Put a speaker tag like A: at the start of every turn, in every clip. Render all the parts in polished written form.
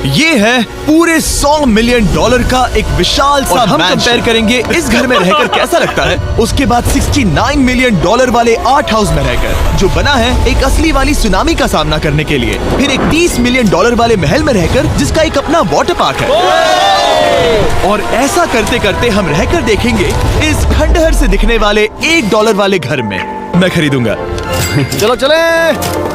A: ये है पूरे $100 मिलियन का एक विशाल सा हम कंपेयर करेंगे इस घर में रहकर कैसा लगता है उसके बाद $69 मिलियन वाले आर्ट हाउस में रहकर, जो बना है एक असली वाली सुनामी का सामना करने के लिए। फिर एक $30 मिलियन वाले महल में रहकर जिसका एक अपना वाटर पार्क है। और ऐसा करते करते हम रहकर देखेंगे इस खंडहर से दिखने वाले $1 वाले घर में। मैं खरीदूंगा।
B: चलो चले।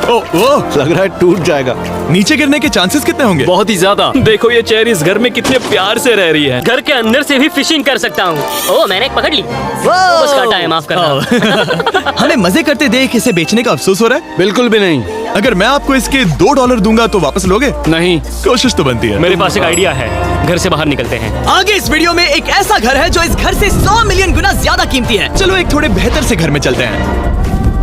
C: लग रहा है टूट जाएगा।
A: नीचे गिरने के चांसेस कितने होंगे?
D: बहुत ही ज्यादा। देखो ये चेयर इस घर में कितने प्यार से रह रही है।
E: घर के अंदर से भी फिशिंग कर सकता हूँ। ओह मैंने एक पकड़ ली। बस काटा है, माफ करना।
A: हमें मजे करते देख इसे बेचने का अफसोस हो रहा है?
C: बिल्कुल भी नहीं।
A: अगर मैं आपको इसके $2 दूंगा तो वापस लोगे?
D: नहीं,
A: कोशिश तो बनती है।
D: मेरे पास एक आइडिया है। घर से बाहर निकलते हैं।
F: आगे इस वीडियो में एक ऐसा घर है जो इस घर से 100 मिलियन गुना ज्यादा कीमती है।
A: चलो एक थोड़े बेहतर से घर में चलते हैं।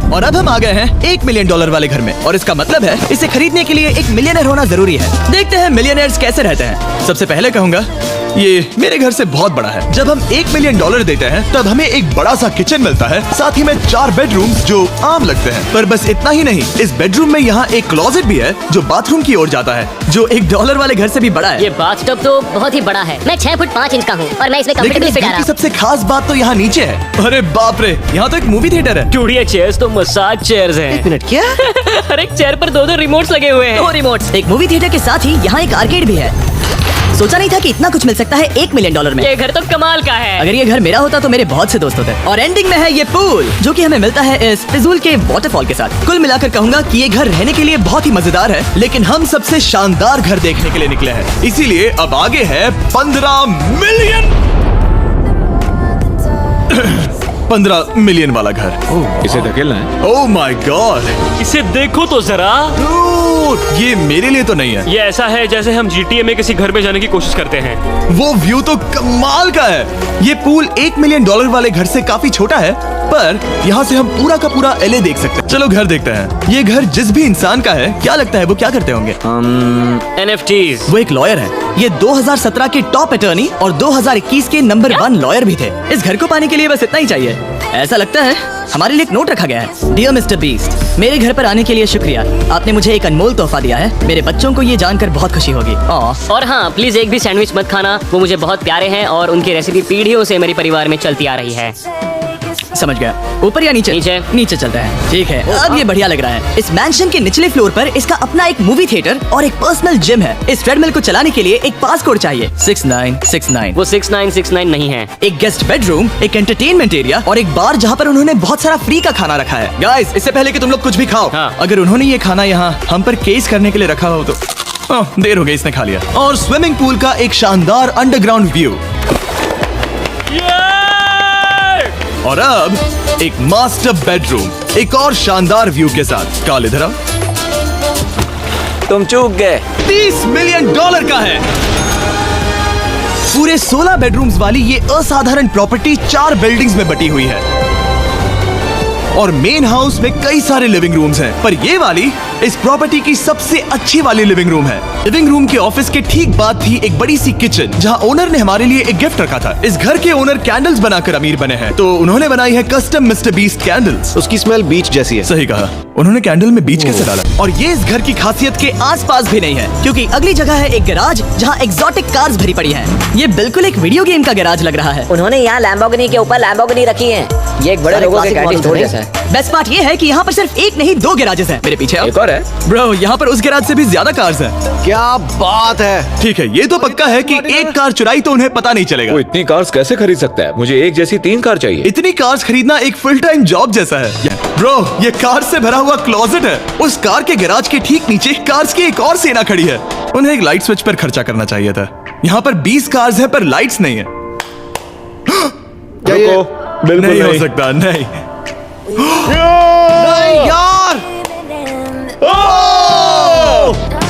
A: और अब हम आ गए हैं $1 मिलियन वाले घर में, और इसका मतलब है इसे खरीदने के लिए एक मिलियनर होना जरूरी है। देखते हैं मिलियनर्स कैसे रहते हैं। सबसे पहले कहूंगा ये मेरे घर से बहुत बड़ा है। जब हम $1 मिलियन देते हैं तब हमें एक बड़ा सा किचन मिलता है, साथ ही में 4 बेडरूम जो आम लगते हैं। पर बस इतना ही नहीं, इस बेडरूम में यहाँ एक क्लोजेट भी है जो बाथरूम की ओर जाता है, जो $1 वाले घर से भी बड़ा है।
E: ये बाथटब तो बहुत ही बड़ा है। मैं 6 फुट 5 इंच का हूँ और मैं इसमें
A: लेकिन
E: कंफर्टेबली
A: इस
E: फिट आ
A: घर
E: रहा
A: की
E: हूँ।
A: सबसे खास बात तो यहाँ नीचे है। अरे बाप रे, यहाँ तो एक मूवी थिएटर है।
D: टूट ये चेयर्स तो मसाज चेयर्स हैं।
F: मिनट क्या?
D: हर एक चेयर पर 2-2 रिमोट्स लगे हुए हैं।
F: 2 रिमोट्स। एक मूवी थिएटर के साथ ही यहाँ एक आर्केड भी है। सोचा नहीं था कि इतना कुछ मिल सकता है $1 मिलियन में।
E: ये घर तो कमाल का है।
F: अगर ये घर मेरा होता तो मेरे बहुत से दोस्त होते। और एंडिंग में है ये पूल, जो कि हमें मिलता है इस फिजूल के वाटरफॉल के साथ। कुल मिलाकर कहूंगा कि ये घर रहने के लिए बहुत ही मजेदार है, लेकिन हम सबसे शानदार घर देखने के लिए निकले हैं, इसीलिए अब आगे है 15 मिलियन वाला घर।
C: इसे धकेलना है।
A: ओह माय गॉड,
D: इसे देखो तो जरा।
A: ये मेरे लिए तो नहीं है।
D: ये ऐसा है जैसे हम GTA में किसी घर में जाने की कोशिश करते हैं।
A: वो व्यू तो कमाल का है। ये पूल $1 मिलियन वाले घर से काफी छोटा है, पर यहाँ से हम पूरा का पूरा LA देख सकते हैं। चलो घर देखते हैं। ये घर जिस भी इंसान का है, क्या लगता है वो क्या करते होंगे?
D: NFTs।
F: वो एक लॉयर है। ये 2017 के टॉप अटर्नी और 2021 के नंबर 1 लॉयर भी थे। इस घर को पाने के लिए बस इतना ही चाहिए। ऐसा लगता है हमारे लिए एक नोट रखा गया है। डियर मिस्टर बीस्ट, मेरे घर पर आने के लिए शुक्रिया। आपने मुझे एक अनमोल तोहफा दिया है। मेरे बच्चों को ये जानकर बहुत खुशी होगी।
E: और हाँ, प्लीज एक भी सैंडविच मत खाना। वो मुझे बहुत प्यारे हैं और उनकी रेसिपी पीढ़ियों से मेरे परिवार में चलती आ रही है।
F: समझ गया। ऊपर या नीचे?
E: नीचे।
F: नीचे चलता है। ठीक है, अब ये बढ़िया लग रहा है। इस मैंशन के निचले फ्लोर पर इसका अपना एक मूवी थिएटर और एक पर्सनल जिम है। इस ट्रेडमिल को चलाने के लिए एक पास कोड चाहिए 6969।
E: वो 6969 नहीं है।
F: एक गेस्ट बेडरूम, एक एंटरटेनमेंट एरिया और एक बार जहाँ पर उन्होंने बहुत सारा फ्री का खाना रखा है।
A: गाइस, इससे पहले कि तुम लोग कुछ भी खाओ,
D: हाँ।
A: अगर उन्होंने ये खाना यहाँ हम पर केस करने के लिए रखा हो तो देर हो गई, इसने खा लिया। और स्विमिंग पूल का एक शानदार अंडरग्राउंड व्यू। और अब एक मास्टर बेडरूम एक और शानदार व्यू के साथ। काल इधर आओ।
C: तुम चूक गए।
A: $30 मिलियन का है। पूरे 16 बेडरूम्स वाली ये असाधारण प्रॉपर्टी 4 बिल्डिंग्स में बटी हुई है और मेन हाउस में कई सारे लिविंग रूम्स हैं, पर ये वाली इस प्रॉपर्टी की सबसे अच्छी वाली लिविंग रूम है। लिविंग रूम के ऑफिस के ठीक बाद थी एक बड़ी सी किचन, जहां ओनर ने हमारे लिए एक गिफ्ट रखा था। इस घर के ओनर कैंडल्स बनाकर अमीर बने हैं, तो उन्होंने बनाई है कस्टम मिस्टर बीस्ट कैंडल्स।
C: उसकी स्मेल बीच जैसी है।
A: सही कहा, उन्होंने कैंडल में बीच कैसे डाला? और ये इस घर की खासियत के आसपास भी नहीं है, क्योंकि अगली जगह है एक गैराज जहाँ एग्जॉटिक कार्स भरी पड़ी है। ये बिल्कुल एक वीडियो गेम का गैराज लग रहा है।
G: उन्होंने यहाँ लैम्बोर्गिनी के ऊपर लैम्बोर्गिनी रखी है। ये एक बड़े लोगों के गैरेज स्टोर जैसा है।
F: बेस्ट पार्ट ये है कि यहाँ पर सिर्फ एक नहीं 2 गैराजेस हैं। मेरे पीछे आओ।
C: एक और है।
A: ब्रो, यहाँ पर उस गैराज से भी ज्यादा कार्स हैं।
C: क्या बात है।
A: ठीक है, ये तो पक्का है कि एक कार चुराई तो उन्हें पता नहीं चलेगा।
H: वो इतनी कार्स कैसे खरीद सकता है? मुझे एक जैसी 3 कार चाहिए।
A: इतनी कार्स खरीदना एक फुल टाइम जॉब जैसा है। ब्रो, ये कार से भरा हुआ क्लोजेट है। उस कार के गैराज के ठीक नीचे कार्स की एक और सेना खड़ी है। उन्हें एक लाइट स्विच पर खर्चा करना चाहिए था। यहाँ पर 20 कार्स हैं पर लाइट्स नहीं है।
H: बिल्कुल
A: नहीं हो सकता, नहीं। यार,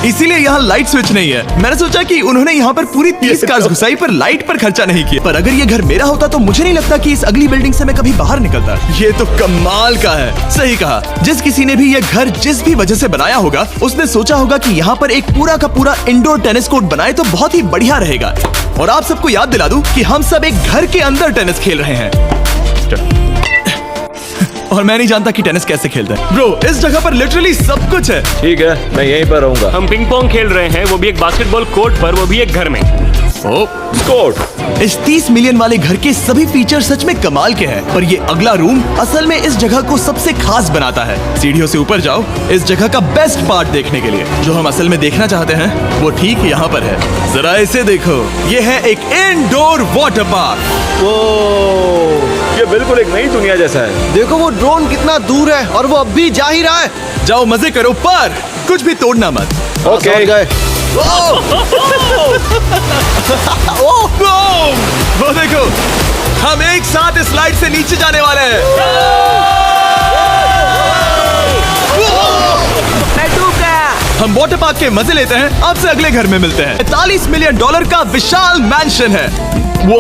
A: इसीलिए यहाँ लाइट स्विच नहीं है। मैंने सोचा कि उन्होंने यहाँ पर पूरी 30 कार्स घुसाई पर लाइट पर खर्चा नहीं किया। पर अगर ये घर मेरा होता तो मुझे नहीं लगता कि इस अगली बिल्डिंग से मैं कभी बाहर निकलता। ये तो कमाल का है। सही कहा, जिस किसी ने भी ये घर जिस भी वजह से बनाया होगा, उसने सोचा होगा कि यहाँ पर एक पूरा का पूरा इंडोर टेनिस कोर्ट बनाए तो बहुत ही बढ़िया रहेगा। और आप सबको याद दिला दूं कि हम सब एक घर के अंदर टेनिस खेल रहे हैं। और मैं नहीं जानता कि टेनिस कैसे खेलते हैं। ब्रो, इस जगह पर लिटरली सब कुछ है।
H: ठीक है, मैं यहीं पर रहूंगा।
D: हम पिंग पोंग खेल रहे हैं, वो भी एक बास्केटबॉल कोर्ट पर, वो भी एक घर में।
H: स्कोर।
A: इस 30 मिलियन वाले घर के सभी फीचर सच में कमाल के हैं, पर ये अगला रूम असल में इस जगह को सबसे खास बनाता है। सीढ़ियों से ऊपर जाओ इस जगह का बेस्ट पार्ट देखने के लिए। जो हम असल में देखना चाहते हैं वो ठीक यहाँ पर है। जरा इसे देखो, ये है एक इंडोर वाटर पार्क।
H: ये बिल्कुल एक नई दुनिया जैसा है।
C: देखो वो ड्रोन कितना दूर है और वो अब भी जा ही रहा है।
A: जाओ मजे करो, पर कुछ भी तोड़ना मत।
H: ओके।
C: समझ गए।
A: वो देखो, हम एक साथ इस स्लाइड से नीचे जाने वाले हैं। हम वाटर पार्क के मजे लेते हैं। आपसे अगले घर में मिलते हैं। 45 मिलियन डॉलर का विशाल मैंशन है। वो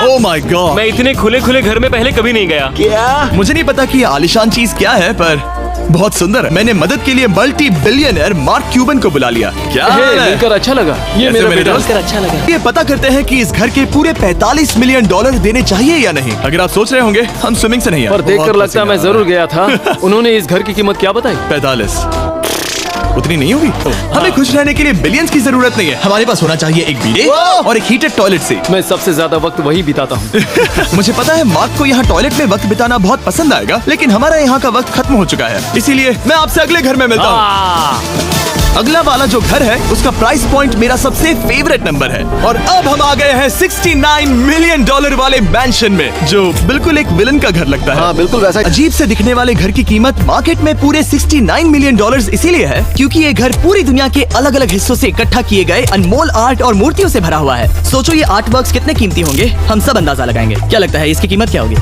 A: ओह माय गॉड,
D: मैं इतने खुले खुले घर में पहले कभी नहीं गया।
C: क्या?
A: मुझे नहीं पता कि ये आलिशान चीज क्या है, पर बहुत सुंदर है। मैंने मदद के लिए मल्टी बिलियनर मार्क क्यूबन को बुला लिया। क्या हाल है?
D: मिलकर अच्छा लगा। ये
A: कैसे
D: मेरा
A: मेरे
D: बेटा।
A: दोस्त?
F: अच्छा लगा।
A: ये पता करते हैं कि इस घर के पूरे 45 मिलियन डॉलर देने चाहिए या नहीं। अगर आप सोच रहे होंगे हम स्विमिंग से नहीं आए,
D: पर देखकर
A: बहुत
D: लगता है मैं
A: पसीना
D: जरूर गया था। उन्होंने इस घर की कीमत क्या बताई?
A: 45 उतनी नहीं होगी। हमें खुश रहने के लिए बिलियंस की जरूरत नहीं है। हमारे पास होना चाहिए एक बीडे और एक हीटेड टॉयलेट सीट।
D: मैं सबसे ज्यादा वक्त वही बिताता हूँ।
A: मुझे पता है मार्क को यहाँ टॉयलेट में वक्त बिताना बहुत पसंद आएगा, लेकिन हमारा यहाँ का वक्त खत्म हो चुका है। इसीलिए मैं आपसे अगले घर में मिलता हूँ। अगला वाला जो घर है उसका प्राइस पॉइंट मेरा सबसे फेवरेट नंबर है। और अब हम आ गए हैं 69 मिलियन डॉलर वाले मैंशन में, जो बिल्कुल एक विलन का घर लगता है।
C: हाँ, बिल्कुल वैसा ही।
A: अजीब से दिखने वाले घर की कीमत मार्केट में पूरे 69 मिलियन डॉलर्स इसीलिए है क्योंकि ये घर पूरी दुनिया के अलग अलग हिस्सों से इकट्ठा किए गए अनमोल आर्ट और मूर्तियों से भरा हुआ है। सोचो ये आर्ट वर्क्स कितने कीमती होंगे, हम सब अंदाजा लगाएंगे। क्या लगता है इसकी कीमत क्या होगी?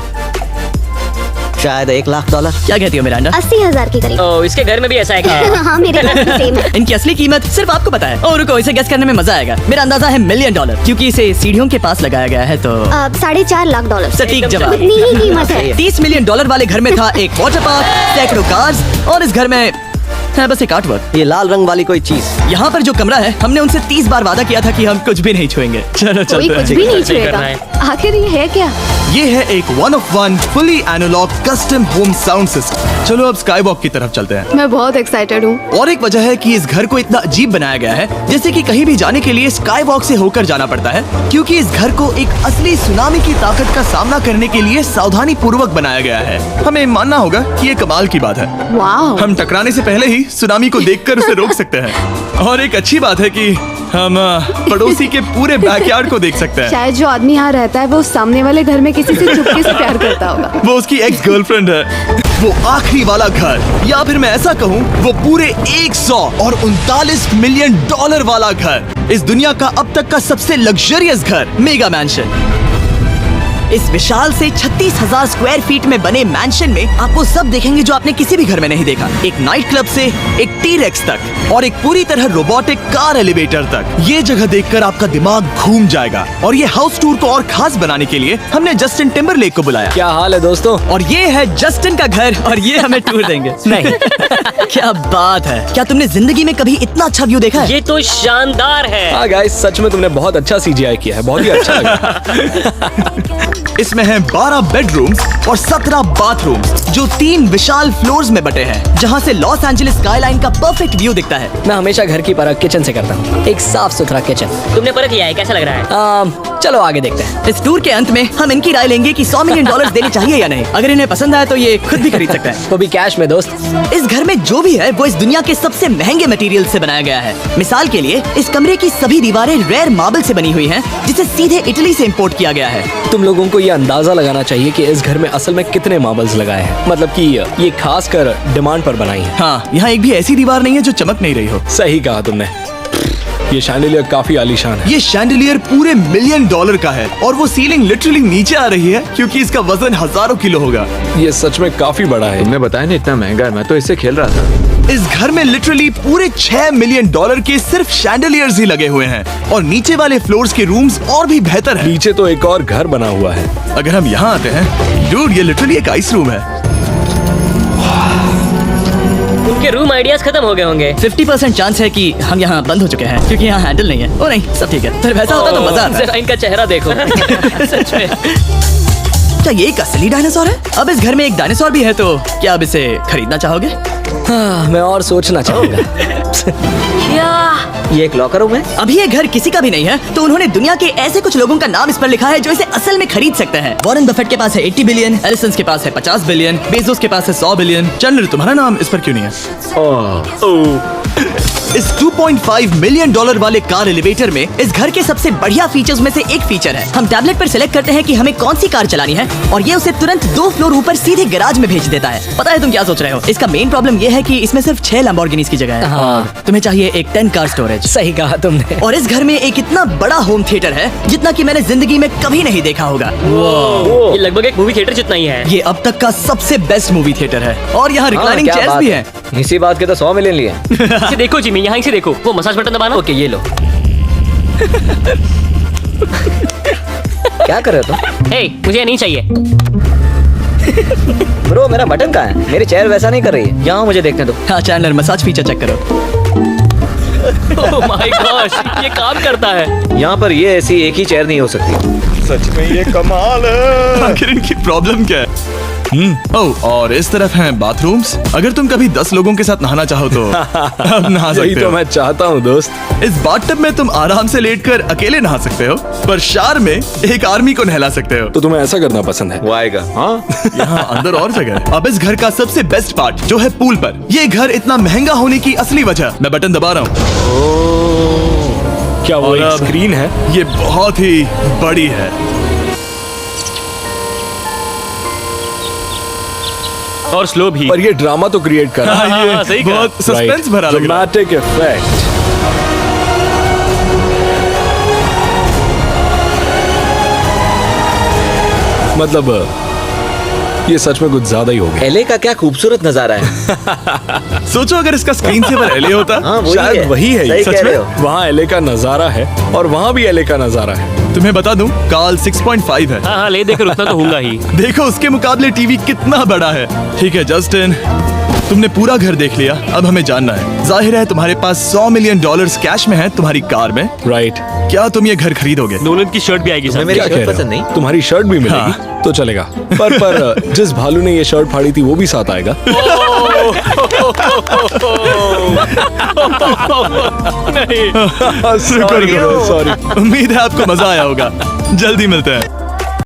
G: शायद $1 लाख।
F: क्या कहती हो मिरांडा?
B: 80,000 के करीब।
E: ओ, इसके घर में भी ऐसा है क्या?
B: हाँ, मेरे पास भी सेम है।
F: इनकी असली कीमत सिर्फ आपको पता है। और रुको, इसे गेस करने में मजा आएगा। मेरा अंदाजा है मिलियन डॉलर, क्योंकि इसे सीढ़ियों के पास लगाया गया है। तो
B: $4.5 लाख।
F: सटीक जवाब।
B: उतनी ही कीमत है।
F: 30 मिलियन डॉलर वाले घर में था एक वाटर पार्क, सैकड़ों कार्स, और इस घर में है बस एक आर्ट वर्क।
G: ये लाल रंग वाली कोई चीज।
F: यहाँ पर जो कमरा है, हमने उनसे 30 बार वादा किया था कि हम कुछ भी नहीं छुएंगे। चलो
B: कोई
F: चलते
B: कुछ
F: हैं।
B: भी नहीं
E: ऐसे ही करना
B: छुएगा। आखिर ये है क्या?
A: ये है एक 1 of 1 fully analogue custom home sound system. चलो अब स्काई वॉक की तरफ चलते हैं।
B: मैं बहुत एक्साइटेड हूँ।
A: और एक वजह है कि इस घर को इतना अजीब बनाया गया है, जैसे कि कहीं भी जाने के लिए स्काई वॉक से होकर जाना पड़ता है, क्योंकि इस घर को एक असली सुनामी की ताकत का सामना करने के लिए सावधानी पूर्वक बनाया गया है। हमें मानना होगा कि ये कमाल की बात है।
B: वाह।
A: हम टकराने से पहले ही सुनामी को देखकर उसे रोक सकते हैं। और एक अच्छी बात है कि हम पड़ोसी के पूरे बैकयार्ड को देख सकते हैं।
B: शायद जो आदमी यहाँ रहता है वो सामने वाले घर में किसी से चुपके से प्यार करता होगा।
A: वो उसकी एक्स गर्लफ्रेंड है। वो आखिरी वाला घर, या फिर मैं ऐसा कहूँ वो पूरे 139 मिलियन डॉलर वाला घर, इस दुनिया का अब तक का सबसे लग्जरियस घर, मेगा मैंशन। इस विशाल से 36,000 स्क्वायर फीट में बने मैंशन में आपको सब देखेंगे जो आपने किसी भी घर में नहीं देखा। एक नाइट क्लब से एक टी-रेक्स तक और एक पूरी तरह रोबोटिक कार एलिवेटर तक। ये जगह देखकर आपका दिमाग घूम जाएगा। और ये हाउस टूर को और खास बनाने के लिए हमने जस्टिन टिम्बरलेक को बुलाया।
F: क्या हाल है दोस्तों? और ये है जस्टिन का घर और ये हमें टूर देंगे। नहीं क्या बात है, क्या तुमने जिंदगी में कभी इतना अच्छा व्यू देखा है?
E: ये तो शानदार है।
D: हाँ गाइस, सच में तुमने बहुत अच्छा CGI किया है, बहुत ही अच्छा लगा।
A: इसमें हैं 12 बेडरूम्स और 17 बाथरूम्स, जो 3 विशाल फ्लोर्स में बटे हैं, जहां से लॉस एंजलिस स्काईलाइन का परफेक्ट व्यू दिखता है।
F: मैं हमेशा घर की परख किचन से करता हूँ, एक साफ सुथरा किचन।
E: तुमने परख किया है, कैसा लग रहा है?
F: चलो आगे देखते हैं। इस टूर के अंत में हम इनकी राय लेंगे कि 100 मिलियन डॉलर देने चाहिए या नहीं। अगर इन्हें पसंद आए तो ये खुद भी खरीद सकते हैं, वो भी कैश में। दोस्त, इस घर में जो भी है वो इस दुनिया के सबसे महंगे मटेरियल से बनाया गया है। मिसाल के लिए इस कमरे की सभी दीवारें रेयर मार्बल से बनी हुई हैं, जिसे सीधे इटली से इंपोर्ट किया गया है।
I: तुम लोगों को ये अंदाजा लगाना चाहिए कि इस घर में असल में कितने मार्बल्स लगाए हैं, मतलब कि ये खास कर डिमांड पर बनाई है।
A: हाँ, यहाँ एक भी ऐसी दीवार नहीं है जो चमक नहीं रही हो।
I: सही कहा तुमने। ये शैंडिलियर काफी आलीशान है।
A: ये शैंडिलियर पूरे $1 मिलियन का है और वो सीलिंग लिटरली नीचे आ रही है क्योंकि इसका वजन हजारों किलो होगा।
I: ये सच में काफी बड़ा है।
H: तुमने बताया ना इतना महंगा है, मैं तो इससे खेल रहा था।
A: इस घर में लिटरली पूरे $6 मिलियन के सिर्फ शैंडिलियर्स ही लगे हुए हैं और नीचे वाले फ्लोर्स के रूम्स और भी बेहतर हैं।
I: नीचे तो एक और घर बना हुआ है।
A: अगर हम यहाँ आते हैं, डूड, ये लिटरली एक आइस रूम है।
E: उनके रूम आइडियाज खत्म हो गए होंगे।
F: 50% चांस है कि हम यहाँ बंद हो चुके हैं क्योंकि यहाँ हैंडल नहीं है। ओ नहीं, सब ठीक है। फिर वैसा होता तो मजा आता।
E: जरा इनका चेहरा देखो। सच में
F: क्या ये एक असली डायनासोर है? अब इस घर में एक डायनासोर भी है, तो क्या अब इसे खरीदना चाहोगे?
I: हाँ, मैं और सोचना चाहूंगा।
G: ये एक लॉकर रूम है।
F: अभी ये घर किसी का भी नहीं है, तो उन्होंने दुनिया के ऐसे कुछ लोगों का नाम इस पर लिखा है जो इसे असल में खरीद सकते हैं। वॉरेन बफेट के पास है 80 बिलियन, एलिसन के पास है 50 बिलियन, बेजोस के पास है 100 बिलियन।
A: चंद्र, तुम्हारा नाम इस पर क्यों नहीं है? इस 2.5 मिलियन डॉलर वाले कार एलिवेटर में इस घर के सबसे बढ़िया फीचर्स में से एक फीचर है। हम टैबलेट पर सिलेक्ट करते हैं कि हमें कौन सी कार चलानी है और ये उसे तुरंत 2 फ्लोर ऊपर सीधे गैराज में भेज देता है। पता है तुम क्या सोच रहे हो? इसका मेन प्रॉब्लम ये है कि इसमें सिर्फ 6 लैम्बोर्गिनीज की जगह है।
I: हाँ।
F: तुम्हें चाहिए एक 10 कार स्टोरेज।
I: सही कहा तुमने।
F: और इस घर में एक इतना बड़ा होम थिएटर है जितना कि मैंने जिंदगी में कभी नहीं देखा होगा।
E: ये लगभग एक मूवी थिएटर जितना ही है।
F: ये अब तक का सबसे बेस्ट मूवी थिएटर है और यहाँ रिक्लाइनिंग
G: क्या
F: चेयर्स
G: बात
F: भी
G: है।
F: हैं।
G: इसी बात के तो 100 मिलियन लिए।
E: इसे देखो जिमी, यहाँ से देखो, वो मसाज बटन दबाना।
G: ओके, ये लो। क्या कर रहे हो तुम?
E: हे, मुझे ये नहीं चाहिए।
G: ब्रो, मेरा बटन कहाँ है? मेरी चेयर वैसा नहीं कर रही है। यहाँ मुझे देखने दो।
F: हाँ चैंडलर, मसाज फीचर चेक करो।
E: ओह माय गॉश, ये काम करता है।
H: यहाँ पर ये ऐसी एक ही चेयर नहीं हो सकती। सच में ये कमाल है।
A: आखिर इनकी प्रॉब्लम क्या है? ओह, और इस तरफ हैं बाथरूम्स। अगर तुम कभी 10 लोगों के साथ नहाना चाहो तो अब नहा
I: यही
A: सकते
I: तो
A: हो।
I: मैं चाहता हूँ दोस्त।
A: इस बाथटब में तुम आराम से लेटकर अकेले नहा सकते हो, पर शार में एक आर्मी को नहला सकते हो।
I: तो तुम्हें ऐसा करना पसंद है?
H: वो आएगा। हाँ,
A: यहाँ अंदर और जगह है। अब इस घर का सबसे बेस्ट पार्ट जो है पूल पर। ये घर इतना महंगा होने की असली वजह, मैं बटन दबा रहा हूँ।
I: क्या वो
A: और
I: एक
A: अब
I: स्क्रीन है?
A: ये बहुत ही बड़ी है।
D: और स्लो भी।
I: पर ये ड्रामा तो क्रिएट कर रहा है।
A: ये
D: सही कहा।
A: बहुत सस्पेंस भरा लग रहा है।
I: Dramatic effect. मतलब ये सच में कुछ ज्यादा ही हो गया।
G: एले का क्या खूबसूरत नजारा है।
A: सोचो अगर इसका स्क्रीन सेवर एलए होता।
G: हाँ, वही
I: शायद
G: है।
I: वही है ये।
G: सही
A: सच
G: कह रहे
A: में?
G: हो।
I: वहाँ एले का नजारा है और वहाँ भी एले का नजारा है।
A: तुम्हें बता दूं, काल 6.5 है।
D: हाँ हाँ, ले देकर उतना तो होगा ही।
A: देखो उसके मुकाबले टीवी कितना बड़ा है। ठीक है जस्टिन, तुमने पूरा घर देख लिया, अब हमें जानना है। जाहिर है तुम्हारे पास 100 मिलियन डॉलर्स कैश में है तुम्हारी कार में।
I: राइट।
A: क्या तुम ये घर खरीदोगे?
D: नोलन की शर्ट भी आएगी
G: तुम्हें
D: साथ।
G: मेरी
I: क्या
G: शर्ट
I: कह रहे
G: पसंद
I: हो?
G: नहीं?
I: तुम्हारी शर्ट भी मिलेगी
A: हाँ।
I: तो चलेगा। पर जिस भालू ने ये शर्ट फाड़ी थी वो भी साथ आएगा।
D: नहीं।
A: शुक्र करो।
I: सॉरी।
A: उम्मीद है आपको मजा आया होगा। जल्दी मिलते हैं।